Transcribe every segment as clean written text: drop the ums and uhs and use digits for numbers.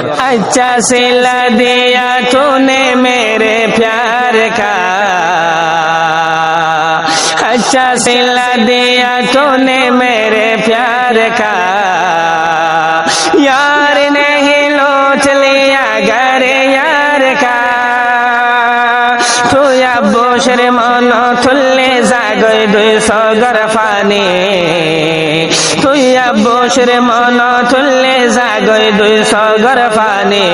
अच्छा सिला दिया तूने मेरे प्यार का, अच्छा सिला दिया तूने मेरे प्यार का, यार नहीं लौट लिया घर यार का। तू अब्बुशर मन तुल्ले जागय 200 गरफाने, तू अब्बुशर मन तुल्ले जागय 200 गरफाने।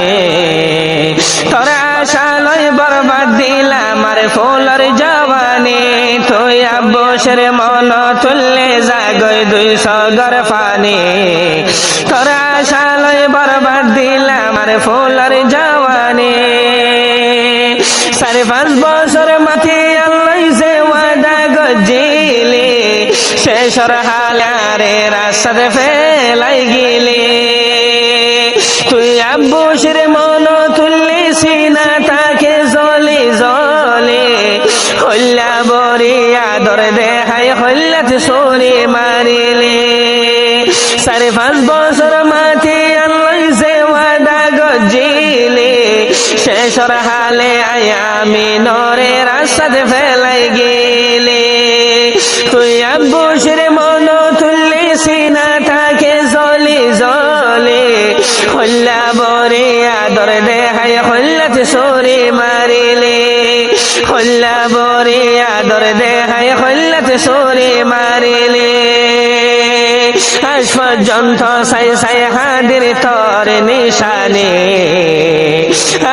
তোর আশা লই বরবাদ দিলাম আর ফুলের জওয়ানি, তু আব্বুশর মন তুললে জাগয় 200 গরফানে। তোর আশা লই বরবাদ দিলাম আর ফুলের জওয়ানি। 4-5 বছর মাথে আল্লাহ যে ওয়াদা গজিলে, শেষর হালারে রাস্তাতে ফেলাই গেলে। তুই আব্বুশর মন তুললে সিনা তাকে জলে জলে, হল্লা বরিয়া দর দেখাই হল্লাতে সরে মারিলে। 4-5 বছর মাথে আল্লাহ যে ওয়াদা গজিলে, শেষর হালে আমি নরে রাস্তাতে ফেলাই গেলে। তুই আব্বুশর মন তুললে সিনা তাকে জলে জলে, হল্লা বরিয়া দর দেখাই হল্লাতে সরে মারিলে। হল্লা বরিয়া দর দেখাই হল্লাতে সরে মারিলে। আজ পর্যন্ত সাই সাই হাদির তোর নিশানে,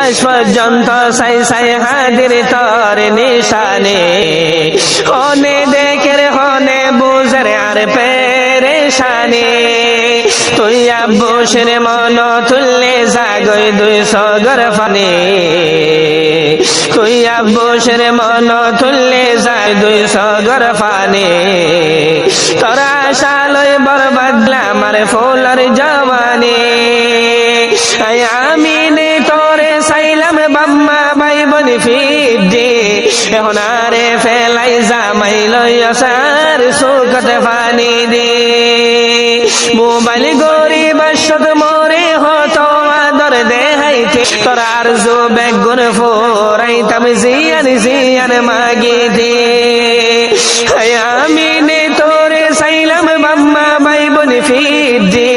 আজ পর্যন্ত সাই সাই হাদির তোর নিশানে। হনে দেখে হনে বুঝরে আর পেরেশানি। তুই আব্বুশর মন তুললে জাগয় 200 গরফানে, তুই আব্বুশর মন তুললে যায় 200 গরফানে। তোর আশা লই বরবাদ আমার ফুলের জওয়ানি। আমি নে তোরে চাইলাম বাম্মা ভাই বনি ফিরজি, এখন আরে ফেলাই জামাই লইয়া সার চোখতে পানি দি। মোবাইল গরিব সদ মরে হতো আদর দেহাইতে, তোর আর জো বেগুন ফোরাইতাম জিয়ান জিয়ান মাগি দে। আমি নে তোরে চাইলাম বাম্মা ভাই বনি ফিরজি,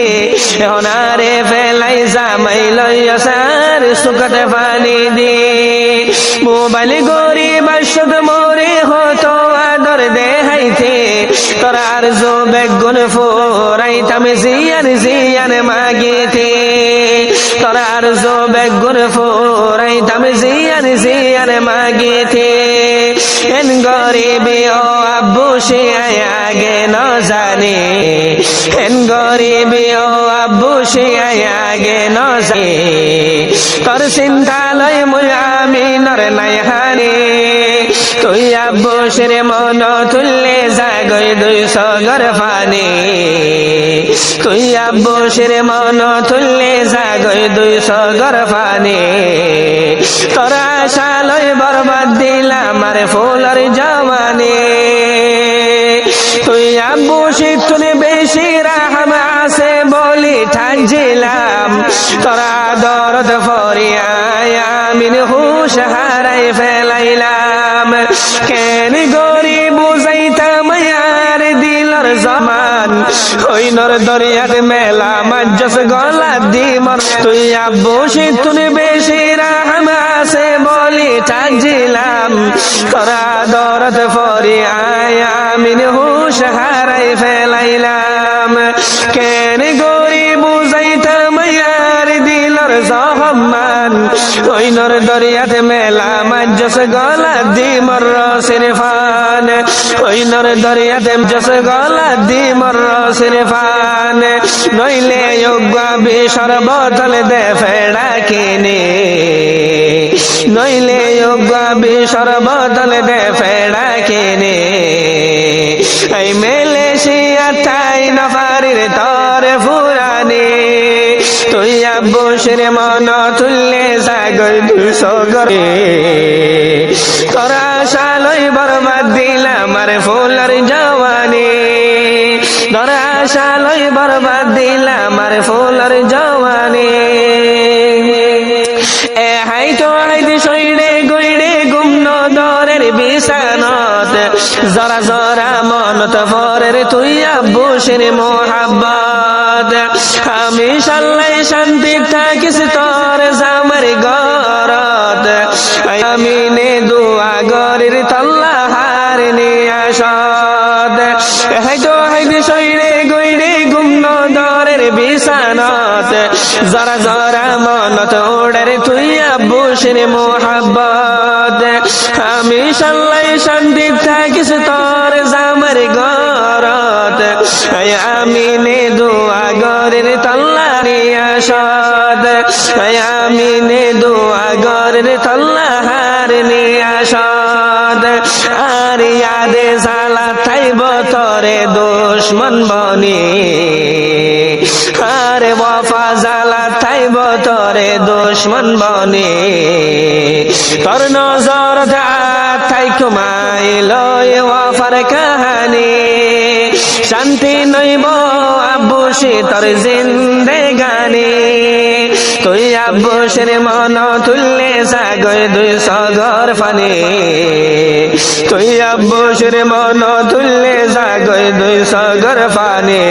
এখন আরে ফেলাই জামাই লইয়া সার চোখতে পানি দি। মোবাইল গরিব সদ মরে হতো আদর দেহাইতে, তোর আর জো বেগুন ফোরাইতাম জিয়ান জিয়ান মাগিতে। তোর আর জো বেগুন ফোরাইতাম জিয়ান জিয়ান মাগিতে। এন গরিবি ও আব্বুশে আগে ন জানে, এন গরিবি ও আব্বুশে আগে ন জানে। তোর চিন্তা লয় মুই আমি নর নাই হানে, তুই আব্বুশর মন তুললে জাগয় 200 গরফানে। তুই আব্বুশর মন তুললে জাগয় 200 গরফানে। তোর আশা লয় বরবাদ দিলাম আর ফুলের জওয়ানি। তুই আব্বুশর তুনে বেশি রাহম আছে বলি ঠাকছিলাম, তোরা দরদ ফরিয়ায় আমিন হুশ হারাই ফেলাইলাম। কেন গরিব বুঝাইতাম আর দিলর জমান, হইনর দরিয়াত মেলা মজ্জস গলা দি মর। তুই আব্বুশর তুনে বেশি রাহম আছে বলি ঠাকছিলাম, তোরা দরদ ফরিয়ায় আমিন হুশ হারাই ফেলাইলাম। কেন গরিব বুঝাইতাম আর দিলর জহমান, হইনর দরিয়াত মেলা মজ্জস গলা দি মর সিরফান। হইনর দরিয়াত মজ্জস গলা দি মর সিরফান। নইলে যোগ্যবি সর্বতল দে ফেড়া কিনে, নইলে যোগ্যবি সর্বতল দে ফেড়া কিনে। এই মেলেশিয়া ঠাই নফারির তর ফুরানে, তুই আব্বুশর মন তুললে জাগয় 200 গরে। তোর আশা লই বরবাদ দিলাম আর ফুলের জওয়ানি, তোর আশা লই বরবাদ দিলাম আর ফুলের জওয়ানি। জরা জরা মনত পরের তুই আব্বুসের মোহাব্বত আমি সাল্লাই শান্তি থাকিস তোর জামার গরত আমি নে দুয়া গরের তল্লা হার নিয়াসত হাইতো হাইদি শৈরে গইরে গুমন দরের বিছানত জরা জরা মনত ওড়ের তুই আব্বুসের মোহাব্বত আমি সাল্লাই শান্তি থাকিস তোর জামার গরত আমি নে দুয়া গরের তল্লা নিয়াসত আমি নে দুয়া গরের তল্লা হার নিয়াসত আর ইয়াদে জালা থাইব তরে দুশ্মন বনি আর ওয়াফা জালা থাইব তরে দুশ্মন বনি তোর নজর থাই কুমাইল ওয়াফার কাহানি শান্তি নইব আব্বুসে তোর জিন্দেগানি তুই আব্বুসের মন তুললে জাগয় 200 ঘর ফানি তুই আব্বুসের মন তুললে জাগয় 200 ঘর ফানি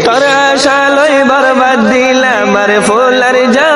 তোর আশা লই বরবাদ দিলাম আর ফুলার যা